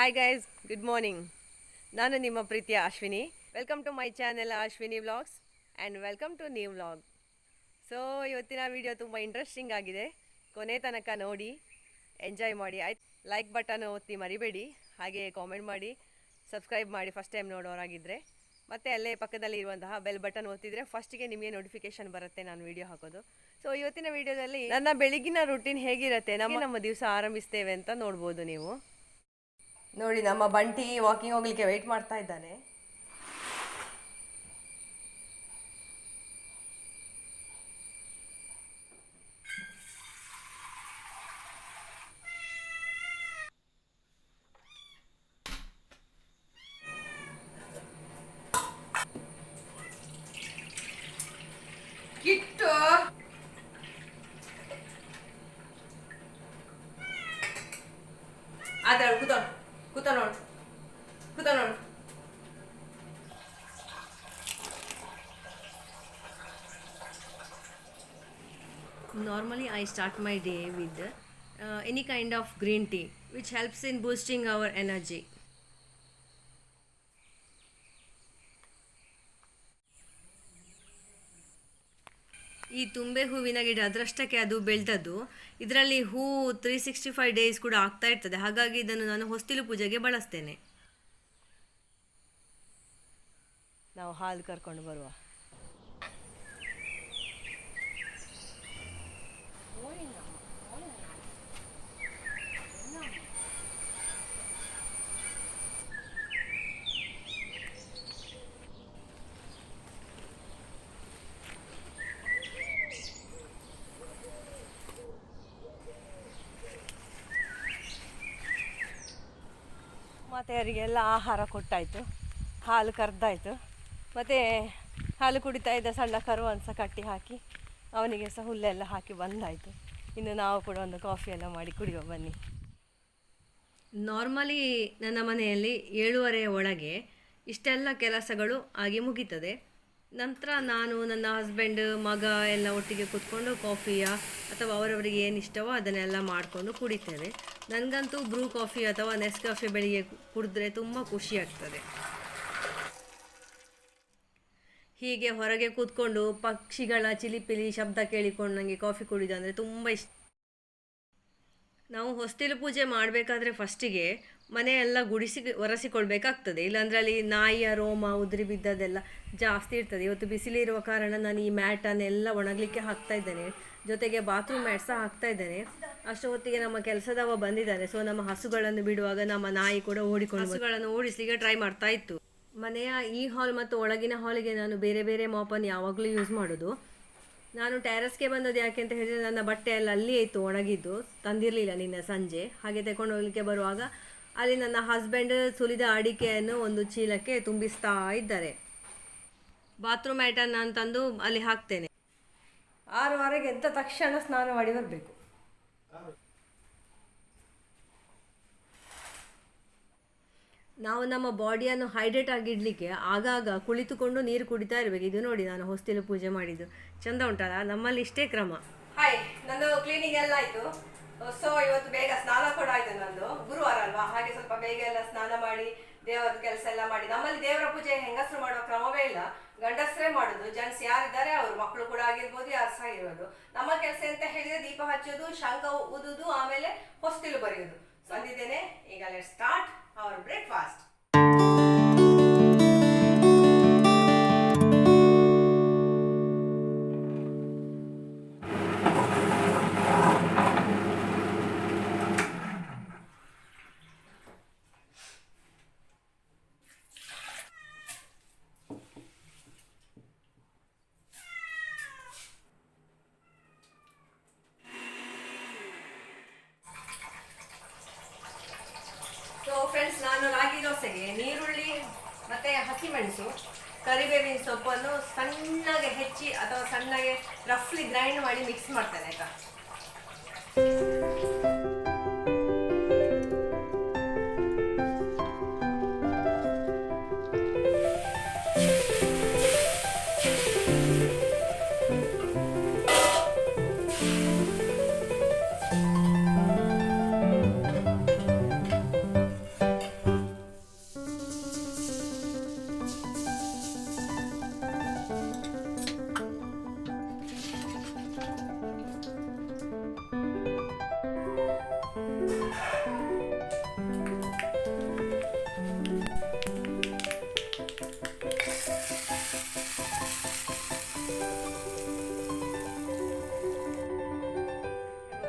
Hi guys, good morning. ನಾನು ನಿಮ್ಮ ಪ್ರೀತಿಯ Ashwini. Welcome to my channel Ashwini vlogs and welcome to new vlog. So ಇವತ್ತಿನ video ತುಂಬ interesting ಆಗಿದೆ. ಕೊನೆ ತನಕ ನೋಡಿ, ಎಂಜಾಯ್ ಮಾಡಿ. ಆಯ್ತು, ಲೈಕ್ ಬಟನ್ ಒತ್ತಿ ಮರಿಬೇಡಿ. ಹಾಗೆ ಕಾಮೆಂಟ್ ಮಾಡಿ, ಸಬ್ಸ್ಕ್ರೈಬ್ ಮಾಡಿ ಫಸ್ಟ್ ಟೈಮ್ ನೋಡೋರಾಗಿದ್ದರೆ. ಮತ್ತು ಅಲ್ಲೇ ಪಕ್ಕದಲ್ಲಿ ಇರುವಂತಹ ಬೆಲ್ ಬಟನ್ ಒತ್ತಿದರೆ ಫಸ್ಟಿಗೆ ನಿಮಗೆ ನೋಟಿಫಿಕೇಶನ್ ಬರುತ್ತೆ ನಾನು ವಿಡಿಯೋ ಹಾಕೋದು. ಸೊ ಇವತ್ತಿನ ವಿಡಿಯೋದಲ್ಲಿ ನನ್ನ ಬೆಳಗಿನ ರೂಟೀನ್ ಹೇಗಿರುತ್ತೆ, ನಮ್ಮ ದಿವಸ ಆರಂಭಿಸ್ತೇವೆ ಅಂತ ನೋಡ್ಬೋದು ನೀವು. ನೋಡಿ, ನಮ್ಮ ಬಂಟಿ ವಾಕಿಂಗ್ ಹೋಗ್ಲಿಕ್ಕೆ ವೆಯ್ಟ್ ಮಾಡ್ತಾ ಇದ್ದಾನೆ. ಕಿಟ್ಟು ಆದ ಕೂತ ನೋಡು. Normally I start my day with any kind of green tea which helps in boosting our energy. ಈ ತುಂಬೆ ಹೂವಿನ ಗಿಡ ಅದರಷ್ಟಕ್ಕೆ ಅದು ಬೆಳೆದದ್ದು. ಇದರಲ್ಲಿ ಹೂ 365 ಡೇಸ್ ಕೂಡ ಆಗ್ತಾ ಇರ್ತದೆ. ಹಾಗಾಗಿ ಇದನ್ನು ನಾನು ಹೊಸ್ತಿಲು ಪೂಜೆಗೆ ಬಳಸ್ತೇನೆ. ನಾವು ಹಾಲು ಕರ್ಕೊಂಡು ಬರುವ. ಮತ್ತು ಅವರಿಗೆಲ್ಲ ಆಹಾರ ಕೊಟ್ಟಾಯಿತು, ಹಾಲು ಕರೆದಾಯಿತು. ಮತ್ತು ಹಾಲು ಕುಡಿತಾ ಇದ್ದ ಸಣ್ಣ ಕರುವನ್ನು ಸಹ ಕಟ್ಟಿ ಹಾಕಿ ಅವನಿಗೆ ಸಹ ಹುಲ್ಲೆಲ್ಲ ಹಾಕಿ ಬಂದಾಯಿತು. ಇನ್ನು ನಾವು ಕೂಡ ಒಂದು ಕಾಫಿ ಎಲ್ಲ ಮಾಡಿ ಕುಡಿಯುವ ಬನ್ನಿ. ನಾರ್ಮಲಿ ನನ್ನ ಮನೆಯಲ್ಲಿ 7:30 ಒಳಗೆ ಇಷ್ಟೆಲ್ಲ ಕೆಲಸಗಳು ಆಗಿ ಮುಗೀತದೆ. ನಂತರ ನಾನು ನನ್ನ ಹಸ್ಬೆಂಡ್ ಮಗ ಎಲ್ಲ ಒಟ್ಟಿಗೆ ಕೂತ್ಕೊಂಡು ಕಾಫಿಯ ಅಥವಾ ಅವರವರಿಗೆ ಏನು ಇಷ್ಟವೋ ಅದನ್ನೆಲ್ಲ ಮಾಡಿಕೊಂಡು ಕುಡಿತೇವೆ. ನನಗಂತೂ ಬ್ರೂ ಕಾಫಿ ಅಥವಾ ನೆಸ್ಕಾಫೆ ಬೆಳಿಗ್ಗೆ ಕುಡಿದ್ರೆ ತುಂಬ ಖುಷಿ ಆಗ್ತದೆ. ಹೀಗೆ ಹೊರಗೆ ಕೂತ್ಕೊಂಡು ಪಕ್ಷಿಗಳ ಚಿಲಿಪಿಲಿ ಶಬ್ದ ಕೇಳಿಕೊಂಡು ನನಗೆ ಕಾಫಿ ಕುಡಿಯೋದಂದರೆ ತುಂಬ ಇಷ್ಟ. ನಾವು ಹೊಸ್ತಿಲು ಪೂಜೆ ಮಾಡಬೇಕಾದ್ರೆ ಫಸ್ಟಿಗೆ ಮನೆಯೆಲ್ಲ ಒರೆಸಿಕೊಳ್ಬೇಕಾಗ್ತದೆ. ಇಲ್ಲಾಂದರೆ ಅಲ್ಲಿ ನಾಯಿಯ ರೋಮ ಉದುರಿ ಬಿದ್ದದೆಲ್ಲ ಜಾಸ್ತಿ ಇರ್ತದೆ. ಇವತ್ತು ಬಿಸಿಲಿರುವ ಕಾರಣ ನಾನು ಈ ಮ್ಯಾಟನ್ನೆಲ್ಲ ಒಣಗಲಿಕ್ಕೆ ಹಾಕ್ತಾ ಇದ್ದೇನೆ. ಜೊತೆಗೆ ಬಾತ್ರೂಮ್ ಮ್ಯಾಟ್ ಸಹ ಹಾಕ್ತಾ ಇದ್ದೇನೆ. ಅಷ್ಟು ಹೊತ್ತಿಗೆ ನಮ್ಮ ಕೆಲಸದವ ಬಂದಿದ್ದಾನೆ. ಸೊ ನಮ್ಮ ಹಸುಗಳನ್ನು ಬಿಡುವಾಗ ನಮ್ಮ ನಾಯಿ ಕೂಡ ಹಸುಗಳನ್ನು ಓಡಿಸಲಿಕ್ಕೆ ಟ್ರೈ ಮಾಡ್ತಾ ಇತ್ತು. ಮನೆಯ ಈ ಹಾಲ್ ಮತ್ತು ಒಳಗಿನ ಹಾಲಿಗೆ ನಾನು ಬೇರೆ ಬೇರೆ ಮಾಪನ್ನು ಯಾವಾಗಲೂ ಯೂಸ್ ಮಾಡೋದು. ನಾನು ಟೆರೆಸ್ಗೆ ಬಂದದ್ದು ಯಾಕೆ ಅಂತ ಹೇಳಿದರೆ ನನ್ನ ಬಟ್ಟೆ ಎಲ್ಲ ಅಲ್ಲಿಯೇ ಇತ್ತು ಒಣಗಿದ್ದು, ತಂದಿರಲಿಲ್ಲ ನಿನ್ನೆ ಸಂಜೆ. ಹಾಗೆ ತಗೊಂಡು ಹೋಗಲಿಕ್ಕೆ ಬರುವಾಗ ಅಲ್ಲಿ ನನ್ನ ಹಸ್ಬೆಂಡ್ ಸುಲಿದ ಅಡಿಕೆಯನ್ನು ಒಂದು ಚೀಲಕ್ಕೆ ತುಂಬಿಸ್ತಾ ಇದ್ದಾರೆ. ಬಾತ್ರೂಮ್ ಮ್ಯಾಟನ್ನು ನಾನು ತಂದು ಅಲ್ಲಿ ಹಾಕ್ತೇನೆ. 6:30ಗೆ ಎದ್ದ ತಕ್ಷಣ ಸ್ನಾನ ಮಾಡಿ ಬರಬೇಕು. ನಾವು ನಮ್ಮ ಬಾಡಿಯನ್ನು ಹೈಡ್ರೇಟ್ ಆಗಿಡಲಿಕ್ಕೆ ಆಗಾಗ ಕುಳಿತುಕೊಂಡು ನೀರು ಕುಡಿತಾ ಇರಬೇಕು. ಇದು ನೋಡಿ, ನಾನು ಹೊಸ್ತಿಲು ಪೂಜೆ ಮಾಡಿದ್ದು ಚಂದ ಉಂಟಲ್ಲ. ನಮ್ಮಲ್ಲಿ ಇಷ್ಟೇ ಕ್ರಮ. ಹಾಯ್, ನಂದು ಕ್ಲೀನಿಂಗ್ ಎಲ್ಲ ಆಯಿತು. ಸೊ ಇವತ್ತು ಬೇಗ ಸ್ನಾನ ಕೂಡ ಆಯಿತು. ನಂದು ಗುರುವಾರ ಅಲ್ವಾ, ಹಾಗೆ ಸ್ವಲ್ಪ ಬೇಗ ಎಲ್ಲ ಸ್ನಾನ ಮಾಡಿ ದೇವರ ಕೆಲಸ ಎಲ್ಲ ಮಾಡಿ. ನಮ್ಮಲ್ಲಿ ದೇವರ ಪೂಜೆ ಹೆಂಗಸರು ಮಾಡುವ ಕ್ರಮವೇ ಇಲ್ಲ, ಗಂಡಸರೇ ಮಾಡೋದು. ಜೆಂಟ್ಸ್ ಯಾರಿದ್ದಾರೆ ಅವರು, ಮಕ್ಕಳು ಕೂಡ ಆಗಿರ್ಬೋದು, ಯಾರು ಸಹ ಇರೋದು. ನಮ್ಮ ಕೆಲಸ ಅಂತ ಹೇಳಿದ್ರೆ ದೀಪ ಹಚ್ಚೋದು, ಶಂಖ ಊದುದು, ಆಮೇಲೆ ಹೊಸ್ತಿಲು ಬರೆಯೋದು. ಬಂದಿದ್ದೇನೆ ಈಗ. Let's start hour breakfast. Friends, ನಾನು ರಾಗಿ ದೋಸೆಗೆ ನೀರುಳ್ಳಿ ಮತ್ತು ಹಸಿಮೆಣಸು, ಕರಿಬೇವಿನ ಸೊಪ್ಪನ್ನು ಸಣ್ಣಗೆ ಹೆಚ್ಚಿ ಅಥವಾ ಸಣ್ಣಗೆ ರಫ್ಲಿ ಗ್ರೈಂಡ್ ಮಾಡಿ ಮಿಕ್ಸ್ ಮಾಡ್ತೇನೆ ಆಯಿತಾ.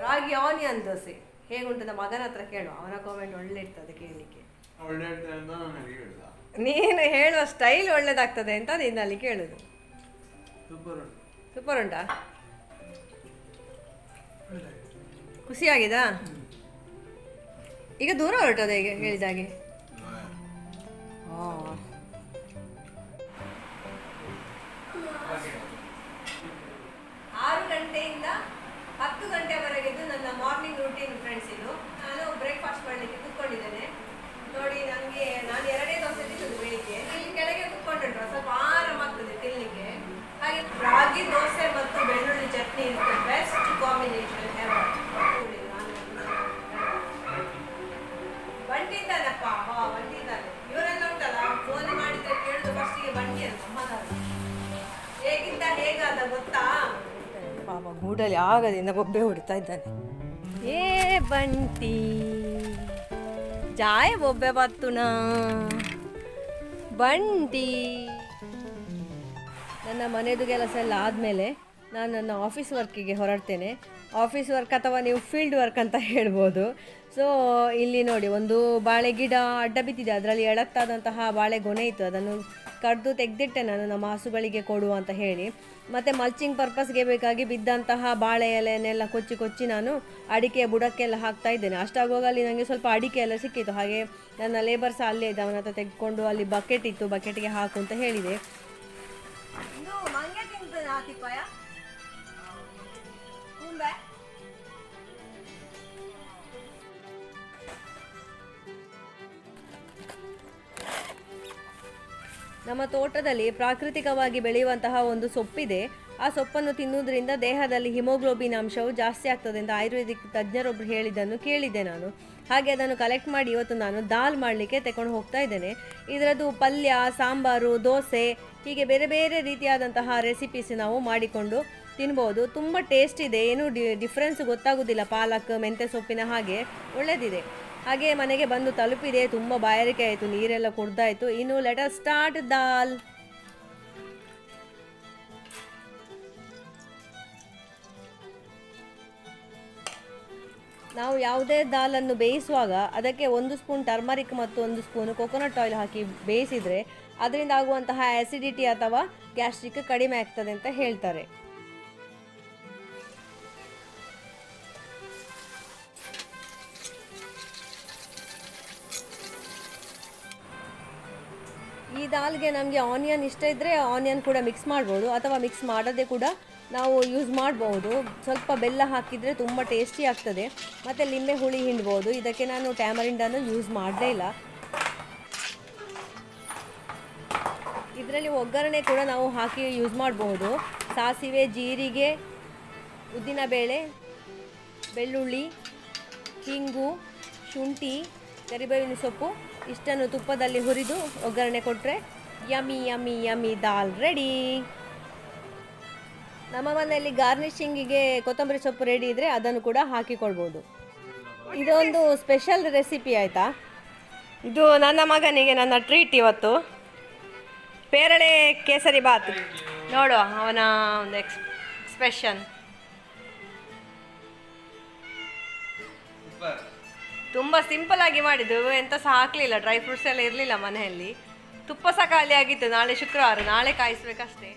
ರಾಗಿ ಆನಿಯನ್ ದೋಸೆ ಹೇಗುಂಟು ನಮ್ಮ ಮಗನ ಹತ್ರ ಕೇಳು, ಅವನ ಕಾಮೆಂಟ್ ಒಳ್ಳೆ ಇರ್ತದೆ ಕೇಳಲಿಕ್ಕೆ. ನೀನು ಹೇಳುವ ಸ್ಟೈಲ್ ಒಳ್ಳೇದಾಗ್ತದೆ ಅಂತ ನೀನು ಅಲ್ಲಿ ಕೇಳುದು. ಸೂಪರ್ ಉಂಟಾ? ಖುಷಿಯಾಗಿದಾ? ಈಗ ದೂರ ಹೊರಟದೆ ಈಗ ಹೇಳಿದಾಗೆ. 6 ಗಂಟೆಯಿಂದ 10 ಗಂಟೆವರೆಗಿದ್ದು ನನ್ನ ಮಾರ್ನಿಂಗ್ ರೂಟೀನ್ ಫ್ರೆಂಡ್ಸ್. ಇದು ನಾನು ಬ್ರೇಕ್ಫಾಸ್ಟ್ ಮಾಡಲಿಕ್ಕೆ ಕೂತ್ಕೊಂಡಿದ್ದೇನೆ ನೋಡಿ. ನಾನು 2 ದೋಸೆ ತಿನ್ನೋದು ಬೆಳಿಗ್ಗೆ. ಇಲ್ಲಿ ಕೆಳಗೆ ಕೂತ್ಕೊಂಡಿಟ್ರೆ ಸ್ವಲ್ಪ ಆರಾಮಾಗ್ತದೆ ತಿನ್ನಲಿಕ್ಕೆ. ಹಾಗೆ ರಾಗಿ ದೋಸೆ ಮತ್ತು ಬೆಳ್ಳುಳ್ಳಿ chutney is the best combination ever. ಬಂಟಿದ್ದಾನಪ್ಪ, ಬಂಟಿದ್ದಾನೆ. ಇವರೆಲ್ಲ ಉಂಟಲ್ಲ, ಫೋನ್ ಮಾಡಿದ್ರೆ ಕೇಳಿದ್ರು ಫಸ್ಟಿಗೆ ಬಂಟಿ ಅಂತ. ಹೇಗಿದ್ದ ಹೇಗಾದ ಗೊತ್ತಾ? ಪಾಪ ಗೂಡಲ್ಲಿ ಆಗದಿಂದ ಬೊಬ್ಬೆ ಹೊಡಿತಾ ಇದ್ದಾನೆ. ಏ ಬಂಟಿ ಜಾಯ ಬೊಬ್ಬೆ ಬತ್ತುನಾ ಬಂಟಿ. ನನ್ನ ಮನೆಯದು ಕೆಲಸ ಎಲ್ಲ ಆದಮೇಲೆ ನಾನು ನನ್ನ ಆಫೀಸ್ ವರ್ಕಿಗೆ ಹೊರಡ್ತೇನೆ. ಆಫೀಸ್ ವರ್ಕ್ ಅಥವಾ ನೀವು ಫೀಲ್ಡ್ ವರ್ಕ್ ಅಂತ ಹೇಳ್ಬೋದು. ಸೊ ಇಲ್ಲಿ ನೋಡಿ, ಒಂದು ಬಾಳೆ ಗಿಡ ಅಡ್ಡ ಬಿದ್ದಿದೆ, ಅದರಲ್ಲಿ ಎಳತ್ತಾದಂತಹ ಬಾಳೆ ಗೊನೆ ಇತ್ತು. ಅದನ್ನು ಕಡ್ದು ತೆಗೆದಿಟ್ಟೆ ನಾನು ನಮ್ಮ ಹಸುಗಳಿಗೆ ಕೊಡುವ ಅಂತ ಹೇಳಿ. ಮತ್ತು ಮಲ್ಚಿಂಗ್ ಪರ್ಪಸ್ಗೆ ಬೇಕಾಗಿ ಬಿದ್ದಂತಹ ಬಾಳೆ ಎಲೆಯನ್ನೆಲ್ಲ ಕೊಚ್ಚಿ ಕೊಚ್ಚಿ ನಾನು ಅಡಿಕೆಯ ಬುಡಕ್ಕೆಲ್ಲ ಹಾಕ್ತಾ ಇದ್ದೇನೆ. ಅಷ್ಟಾಗುವಾಗ ಅಲ್ಲಿ ನನಗೆ ಸ್ವಲ್ಪ ಅಡಿಕೆ ಎಲ್ಲ ಸಿಕ್ಕಿತ್ತು. ಹಾಗೆ ನನ್ನ ಲೇಬರ್ಸ್ ಅಲ್ಲೇ ಇದ್ದ, ಅವನ ಹತ್ರ ತೆಗೆದುಕೊಂಡು ಅಲ್ಲಿ ಬಕೆಟ್ ಇತ್ತು, ಬಕೆಟ್ಗೆ ಹಾಕು ಅಂತ ಹೇಳಿದೆ. ನಮ್ಮ ತೋಟದಲ್ಲಿ ಪ್ರಾಕೃತಿಕವಾಗಿ ಬೆಳೆಯುವಂತಹ ಒಂದು ಸೊಪ್ಪಿದೆ. ಆ ಸೊಪ್ಪನ್ನು ತಿನ್ನುವುದರಿಂದ ದೇಹದಲ್ಲಿ ಹಿಮೋಗ್ಲೋಬಿನ್ ಅಂಶವು ಜಾಸ್ತಿ ಆಗ್ತದೆ ಅಂತ ಆಯುರ್ವೇದಿಕ್ ತಜ್ಞರೊಬ್ಬರು ಹೇಳಿದ್ದನ್ನು ಕೇಳಿದ್ದೆ ನಾನು. ಹಾಗೆ ಅದನ್ನು ಕಲೆಕ್ಟ್ ಮಾಡಿ ಇವತ್ತು ನಾನು ದಾಲ್ ಮಾಡಲಿಕ್ಕೆ ತಗೊಂಡು ಹೋಗ್ತಾ ಇದ್ದೇನೆ. ಇದರದ್ದು ಪಲ್ಯ, ಸಾಂಬಾರು, ದೋಸೆ ಹೀಗೆ ಬೇರೆ ಬೇರೆ ರೀತಿಯಾದಂತಹ ರೆಸಿಪೀಸ್ ನಾವು ಮಾಡಿಕೊಂಡು ತಿನ್ಬೋದು. ತುಂಬ ಟೇಸ್ಟ್ ಇದೆ, ಏನೂ ಡಿಫ್ರೆನ್ಸ್ ಗೊತ್ತಾಗೋದಿಲ್ಲ. ಪಾಲಕ್, ಮೆಂತ್ಯ ಸೊಪ್ಪಿನ ಹಾಗೆ ಒಳ್ಳೆಯದಿದೆ. ಹಾಗೆ ಮನೆಗೆ ಬಂದು ತಲುಪಿದೆ. ತುಂಬ ಬಾಯಾರಿಕೆ ಆಯಿತು, ನೀರೆಲ್ಲ ಕುಡ್ದಾಯಿತು. ಇನ್ನು ಲೆಟ್ ಅಸ್ ಸ್ಟಾರ್ಟ್ ದಾಲ್. ನಾವು ಯಾವುದೇ ದಾಲನ್ನು ಬೇಯಿಸುವಾಗ ಅದಕ್ಕೆ 1 ಸ್ಪೂನ್ ಟರ್ಮರಿಕ್ ಮತ್ತು 1 ಸ್ಪೂನ್ ಕೊಕೊನಟ್ ಆಯಿಲ್ ಹಾಕಿ ಬೇಯಿಸಿದರೆ ಅದರಿಂದ ಆಗುವಂತಹ ಆ್ಯಸಿಡಿಟಿ ಅಥವಾ ಗ್ಯಾಸ್ಟ್ರಿಕ್ ಕಡಿಮೆ ಆಗ್ತದೆ ಅಂತ ಹೇಳ್ತಾರೆ. ಈ ದಾಲ್ಗೆ ನಮಗೆ ಆನಿಯನ್ ಇಷ್ಟ ಇದ್ದರೆ ಆನಿಯನ್ ಕೂಡ ಮಿಕ್ಸ್ ಮಾಡ್ಬೋದು, ಅಥವಾ ಮಿಕ್ಸ್ ಮಾಡದೆ ಕೂಡ ನಾವು ಯೂಸ್ ಮಾಡ್ಬೋದು. ಸ್ವಲ್ಪ ಬೆಲ್ಲ ಹಾಕಿದರೆ ತುಂಬ ಟೇಸ್ಟಿ ಆಗ್ತದೆ. ಮತ್ತು ಲಿಂಬೆ ಹುಳಿ ಹಿಂಡ್ಬೋದು. ಇದಕ್ಕೆ ನಾನು ಟ್ಯಾಮರಿಂಡನ್ನು ಯೂಸ್ ಮಾಡಲೇ ಇಲ್ಲ. ಇದರಲ್ಲಿ ಒಗ್ಗರಣೆ ಕೂಡ ನಾವು ಹಾಕಿ ಯೂಸ್ ಮಾಡಬಹುದು. ಸಾಸಿವೆ, ಜೀರಿಗೆ, ಉದ್ದಿನಬೇಳೆ, ಬೆಳ್ಳುಳ್ಳಿ, ಹಿಂಗು, ಶುಂಠಿ, ಕರಿಬೇವಿನ ಸೊಪ್ಪು ಇಷ್ಟನ್ನು ತುಪ್ಪದಲ್ಲಿ ಹುರಿದು ಒಗ್ಗರಣೆ ಕೊಟ್ಟರೆ ಯಮ್ಮಿ ಯಮ್ಮಿ ಯಮ್ಮಿ ದಾಲ್ ರೆಡಿ. ನಮ್ಮ ಮನೆಯಲ್ಲಿ ಗಾರ್ನಿಷಿಂಗಿಗೆ ಕೊತ್ತಂಬರಿ ಸೊಪ್ಪು ರೆಡಿ ಇದ್ದರೆ ಅದನ್ನು ಕೂಡ ಹಾಕಿಕೊಳ್ಬೋದು. ಇದೊಂದು ಸ್ಪೆಷಲ್ ರೆಸಿಪಿ ಆಯಿತಾ. ಇದು ನನ್ನ ಮಗನಿಗೆ ನನ್ನ ಟ್ರೀಟ್ ಇವತ್ತು. ಪೇರಳೆ ಕೇಸರಿ ಬಾತ್ ನೋಡುವ ಅವನ ಒಂದು ಎಕ್ಸ್ಪ್ರೆಷನ್. ತುಂಬ ಸಿಂಪಲ್ ಆಗಿ ಮಾಡಿದ್ದು, ಎಂತ ಸಹ ಹಾಕಲಿಲ್ಲ, ಡ್ರೈ ಫ್ರೂಟ್ಸ್ ಎಲ್ಲ ಇರಲಿಲ್ಲ ಮನೆಯಲ್ಲಿ. ತುಪ್ಪ ಸಹ ಖಾಲಿ ಆಗಿತ್ತು. ನಾಳೆ ಶುಕ್ರವಾರ, ನಾಳೆ ಕಾಯಿಸ್ಬೇಕಷ್ಟೇ.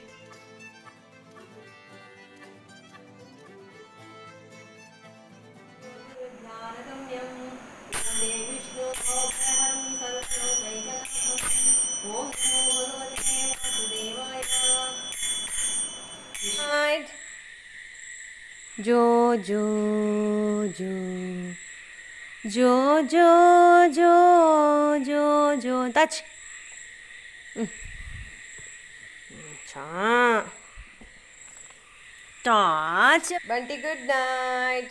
ಜೋ ಜೋ ಜೋ ಜೋ ಜೋ ಜೋ ಜೋ ಜೋ ಟಚ್. ಟಚ್. ಬಂಟಿ ಗುಡ್ ನೈಟ್.